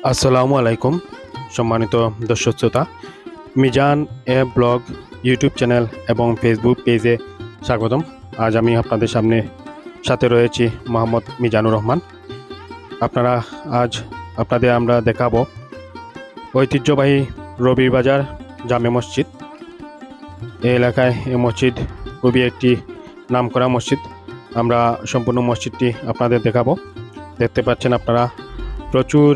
আসসালামু আলাইকুম সম্মানিত দর্শক শ্রোতা, মিজান এ ব্লগ ইউটিউব চ্যানেল এবং ফেসবুক পেজে স্বাগতম। আজ আমি আপনাদের সাথে রয়েছি মোহাম্মদ মিজানুর রহমান। আজ আপনাদের আমরা দেখাবো ঐতিহ্যবাহী রবির বাজার জামে মসজিদ। এই এলাকায় এই মসজিদ খুবই একটি নামকরা মসজিদ। আমরা সম্পূর্ণ মসজিদটি আপনাদের দেখাবো। দেখতে পাচ্ছেন আপনারা প্রচুর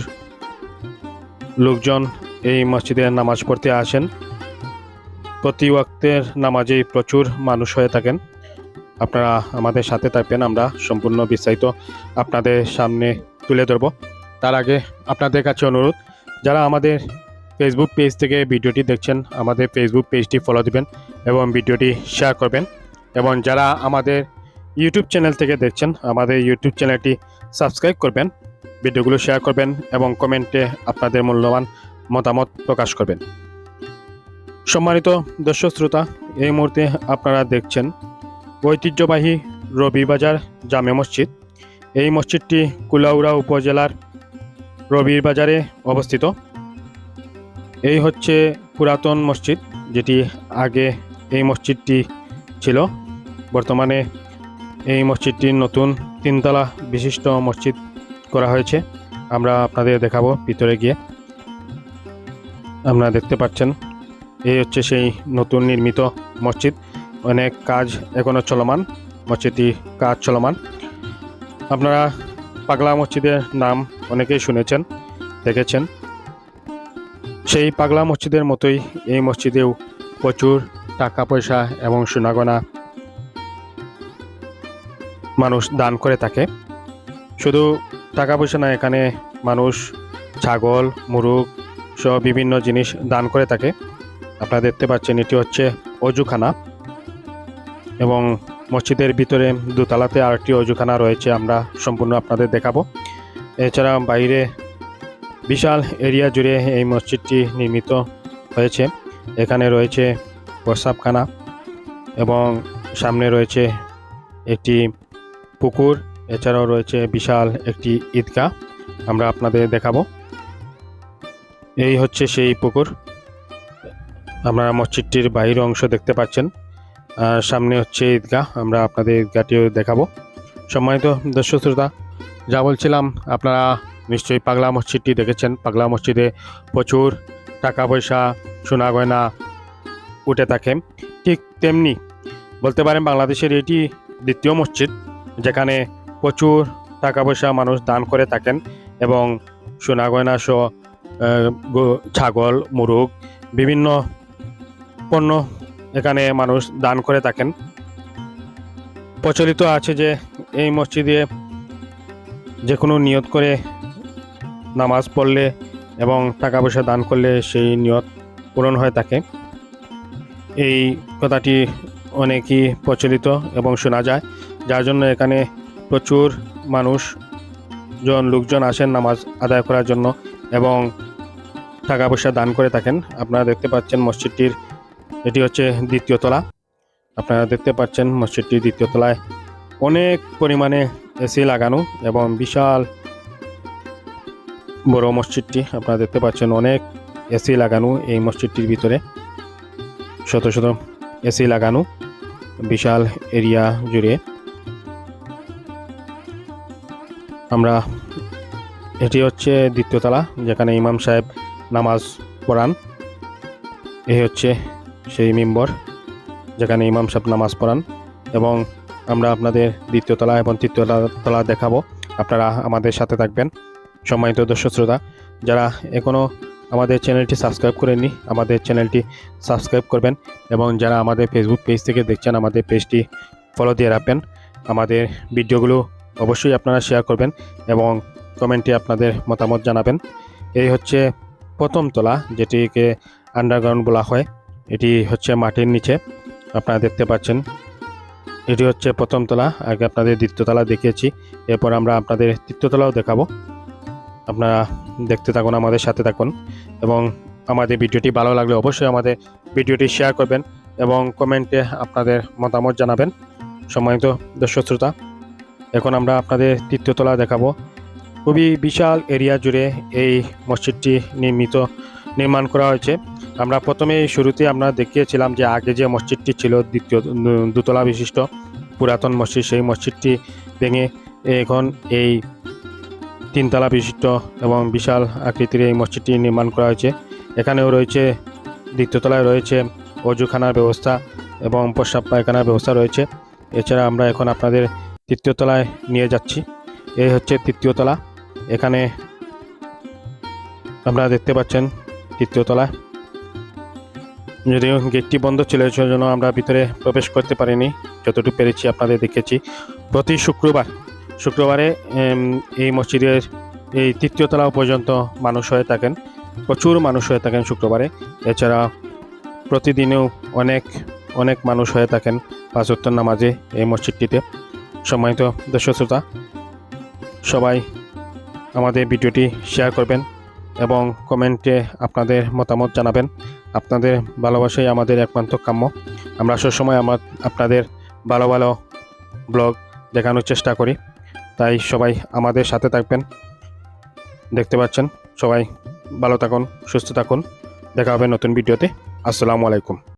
লোকজন এই মসজিদে নামাজ পড়তে আসেন। প্রতি ওয়াক্তের নামাজেই প্রচুর মানুষ হয়ে থাকেন। আপনারা আমাদের সাথে থাকবেন, আমরা সম্পূর্ণ বিস্তারিত আপনাদের সামনে তুলে ধরব। তার আগে আপনাদের কাছে অনুরোধ, যারা আমাদের ফেসবুক পেজ থেকে ভিডিওটি দেখছেন আমাদের ফেসবুক পেজটি ফলো দিবেন এবং ভিডিওটি শেয়ার করবেন, এবং যারা আমাদের ইউটিউব চ্যানেল থেকে দেখছেন আমাদের ইউটিউব চ্যানেলটি সাবস্ক্রাইব করবেন, ভিডিওগুলো শেয়ার করবেন এবং কমেন্টে আপনাদের মূল্যবান মতামত প্রকাশ করবেন। সম্মানিত দর্শক শ্রোতা, এই মুহূর্তে আপনারা দেখছেন ঐতিহ্যবাহী রবিবাজার জামে মসজিদ। এই মসজিদটি কুলাউড়া উপজেলার রবির বাজারে অবস্থিত। এই হচ্ছে পুরাতন মসজিদ, যেটি আগে এই মসজিদটি ছিল। বর্তমানে এই মসজিদটি নতুন 3 তলা বিশিষ্ট মসজিদ করা হয়েছে। আমরা আপনাদের দেখাবো ভিতরে গিয়ে। আপনারা দেখতে পাচ্ছেন এই হচ্ছে সেই নতুন নির্মিত মসজিদ। অনেক কাজ এখনো চলমান, মসজিদটি কাজ চলমান। আপনারা পাগলা মসজিদের নাম অনেকেই শুনেছেন, দেখেছেন। সেই পাগলা মসজিদের মতোই এই মসজিদেও প্রচুর টাকা পয়সা এবং সোনাগয়না মানুষ দান করে থাকে। শুধু টাকা পয়সা না, এখানে মানুষ ছাগল, মুরগ সহ বিভিন্ন জিনিস দান করে থাকে। আপনারা দেখতে পাচ্ছেন এটি হচ্ছে অজুখানা, এবং মসজিদের ভিতরে দোতলাতে আরেকটি অজুখানা রয়েছে, আমরা সম্পূর্ণ আপনাদের দেখাবো। এছাড়া বাইরে বিশাল এরিয়া জুড়ে এই মসজিদটি নির্মিত হয়েছে। এখানে রয়েছে প্রস্রাবখানা এবং সামনে রয়েছে একটি পুকুর। এছাড়াও রয়েছে বিশাল একটি ঈদগাহ, আমরা আপনাদের দেখাবো। এই হচ্ছে সেই পুকুর। আপনারা মসজিদটির বাহির অংশ দেখতে পাচ্ছেন, সামনে হচ্ছে ঈদগাহ, আমরা আপনাদের ঈদগাহটিও দেখাবো। সম্মানিত দর্শক শ্রোতা, যা বলছিলাম, আপনারা নিশ্চয়ই পাগলা মসজিদটি দেখেছেন। পাগলা মসজিদে প্রচুর টাকা পয়সা, সোনা গয়না উঠে থাকে। ঠিক তেমনি বলতে পারেন বাংলাদেশের এটি দ্বিতীয় মসজিদ যেখানে প্রচুর টাকা পয়সা মানুষ দান করে থাকেন, এবং সোনা গয়না সহ ছাগল, মুরগ বিভিন্ন পণ্য এখানে মানুষ দান করে থাকেন। প্রচলিত আছে যে এই মসজিদে যে কোনো নিয়ত করে নামাজ পড়লে এবং টাকা পয়সা দান করলে সেই নিয়ত পূরণ হয়ে থাকে। এই কথাটি অনেকই প্রচলিত এবং শোনা যায়, যার জন্য এখানে প্রচুর লোকজন আসেন নামাজ আদায় করার জন্য এবং টাকা পয়সা দান করে থাকেন। আপনারা দেখতে পাচ্ছেন মসজিদটির এটি হচ্ছে দ্বিতীয় তলা। আপনারা দেখতে পাচ্ছেন মসজিদটির দ্বিতীয় তলায় অনেক পরিমাণে এসি লাগানো, এবং বিশাল বড় মসজিদটি। আপনারা দেখতে পাচ্ছেন অনেক এসি লাগানো এই মসজিদটির ভিতরে, শত শত এসি লাগানো বিশাল এরিয়া জুড়ে। এটি হচ্ছে দ্বিতীয় তলা যেখানে ইমাম সাহেব নামাজ পড়ান। এই হচ্ছে সেই মিম্বর যেখানে ইমাম সাহেব নামাজ পড়ান, এবং আমরা আপনাদের দ্বিতীয় তলা এবং তৃতীয় তলা দেখাবো। আপনারা আমাদের সাথে থাকবেন। সম্মানিত দর্শক শ্রোতা, যারা এখনও আমাদের চ্যানেলটি সাবস্ক্রাইব করেননি আমাদের চ্যানেলটি সাবস্ক্রাইব করবেন, এবং যারা আমাদের ফেসবুক পেজ থেকে দেখছেন আমাদের পেজটি ফলো দিয়ে রাখবেন। আমাদের ভিডিওগুলো অবশ্যই আপনারা শেয়ার করবেন এবং কমেন্টে আপনাদের মতামত জানাবেন। এই হচ্ছে প্রথম তলা, যেটিকে আন্ডারগ্রাউন্ড বলা হয়। এটি হচ্ছে মাটির নিচে, আপনারা দেখতে পাচ্ছেন। এটি হচ্ছে প্রথম তলা। আগে আপনাদের দ্বিতীয় তলা দেখিয়েছি, এরপর আমরা আপনাদের তৃতীয় তলাও দেখাবো। আপনারা দেখতে থাকুন, আমাদের সাথে থাকুন, এবং আমাদের ভিডিওটি ভালো লাগলে অবশ্যই আমাদের ভিডিওটি শেয়ার করবেন এবং কমেন্টে আপনাদের মতামত জানাবেন। সম্মানিত দর্শক শ্রোতা, এখন আমরা আপনাদের তৃতীয় তলা দেখাবো। খুবই বিশাল এরিয়া জুড়ে এই মসজিদটি নির্মাণ করা হয়েছে। আমরা প্রথমে শুরুতে আমরা দেখিয়েছিলাম যে আগে যে মসজিদটি ছিল দোতলা বিশিষ্ট পুরাতন মসজিদ, সেই মসজিদটি ভেঙে এখন এই 3 তলা বিশিষ্ট এবং বিশাল আকৃতির এই মসজিদটি নির্মাণ করা হয়েছে। এখানেও রয়েছে 2য় তলায় রয়েছে অজুখানার ব্যবস্থা এবং প্রস্রাব পায়খানার ব্যবস্থা রয়েছে। এছাড়া আমরা এখন আপনাদের 3য় তলায় নিয়ে যাচ্ছি। এই হচ্ছে 3য় তলা। এখানে আপনারা দেখতে পাচ্ছেন 3য় তলায়, যদিও গেটটি বন্ধ ছিল সেজন্য আমরা ভিতরে প্রবেশ করতে পারিনি, যতটুকু পেরেছি আপনাদের দেখেছি। প্রতি শুক্রবারে এই মসজিদের এই 3য় তলা পর্যন্ত মানুষ হয়ে থাকেন, প্রচুর মানুষ হয়ে থাকেন শুক্রবারে। এছাড়া প্রতিদিনেও অনেক মানুষ হয়ে থাকেন 5 ওয়াক্ত নামাজে এই মসজিদটিতে। সম্মানিত দর্শক শ্রোতা, সবাই আমাদের ভিডিওটি শেয়ার করবেন এবং কমেন্টে আপনাদের মতামত জানাবেন। আপনাদের ভালোবাসাই আমাদের একমাত্র কাম্য। আমরা সবসময় আপনাদের ভালো ভালো ব্লগ দেখানোর চেষ্টা করি, তাই সবাই আমাদের সাথে থাকবেন। দেখতে পাচ্ছেন, সবাই ভালো থাকুন, সুস্থ থাকুন। দেখা হবে নতুন ভিডিওতে। আসসালামু আলাইকুম।